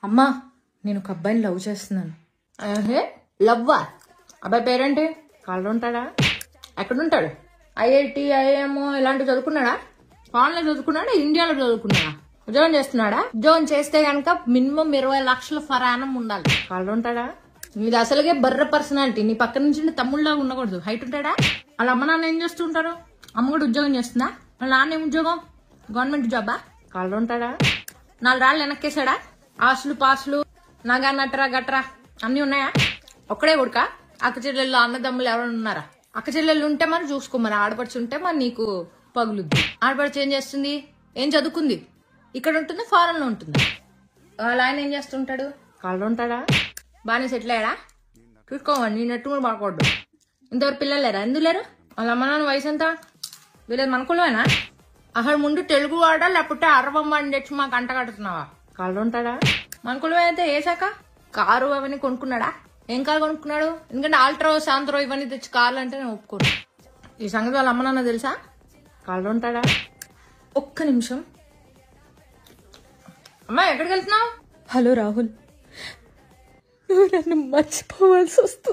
అమ్మా నేను ఒక అబ్బాయిని లవ్ చేస్తున్నాను. లవ్వా? అబ్బాయి పేరేంటి? కాళ్ళు ఉంటాడా? ఎక్కడుంటాడు? ఐఐటి ఐఐఎం ఇలాంటివి చదువుకున్నాడా? ఫారెన్ లో చదువుకున్నాడా? ఇండియాలో చదువుకున్నాడా? ఉద్యోగం చేస్తున్నాడా? ఉద్యోగం చేస్తే గనక మినిమం 20 లక్షల ఫర్ యానం ఉండాలి. కాళ్ళు ఉంటాడా? నీది అసలుగే బర్ర పర్సనాలిటీ. నీ పక్క నుంచి తమ్ముళ్ళగా ఉండకూడదు. హైట్ ఉంటాడా? వాళ్ళ అమ్మ నాన్న ఏం చేస్తుంటారు? అమ్మ కూడా ఉద్యోగం చేస్తుందా? వాళ్ళ నాన్న ఏం ఉద్యోగం? గవర్నమెంట్ జాబా? కాళ్ళు ఉంటాడా? 4 రాళ్ళు వెనక్కేసాడా? ఆస్తులు పాసులు నగా నట్రా గట్రా అన్ని ఉన్నాయా? ఒక్కడే కొడుక? అక్క చెల్లెళ్ళు అన్నదమ్ములు ఎవరైనా ఉన్నారా? అక్క చెల్లెళ్ళు ఉంటే మరి చూసుకో, మరి ఆడపడుచు ఉంటే మరి నీకు పగులుద్ది. ఆడపడుచు ఏం చేస్తుంది? ఏం చదువుకుంది? ఇక్కడ ఉంటుంది, ఫారెన్ లో ఉంటుంది. వాళ్ళ ఆయన ఏం చేస్తుంటాడు? కాళ్ళు ఉంటాడా? బాగానే సెటిల్ అయ్యాడా? చూసుకోవాలి, నీ నెట్టు కూడా పడకూడదు. ఇంతవరకు పిల్లలు లేరా? ఎందుకు లేరు? వాళ్ళ అమ్మ నాన్న వయసు ఎంత? వీళ్ళది మనకులేనా? అసలు ముందు తెలుగు వాడా లేకపోతే అరవమ్మ అని తెచ్చి మాకు అంట కడుతున్నావా? కాళ్ళు ఉంటాడా? మనకులు అయితే వేసాక కారు అవన్నీ కొనుక్కున్నాడా? ఏం కారు కొనుక్కున్నాడు? ఎందుకంటే ఆల్ట్రో శాంత్రో ఇవన్నీ తెచ్చి కార్లు అంటే నేను ఒప్పుకోను. ఈ సంగతి వాళ్ళ అమ్మ నాన్న తెలుసా? కాళ్ళు ఉంటాడా? ఒక్క నిమిషం. అమ్మా ఎక్కడికి వెళ్తున్నావు? హలో రాహుల్, నువ్వు నన్ను మర్చిపోవాల్సి వస్తుంది.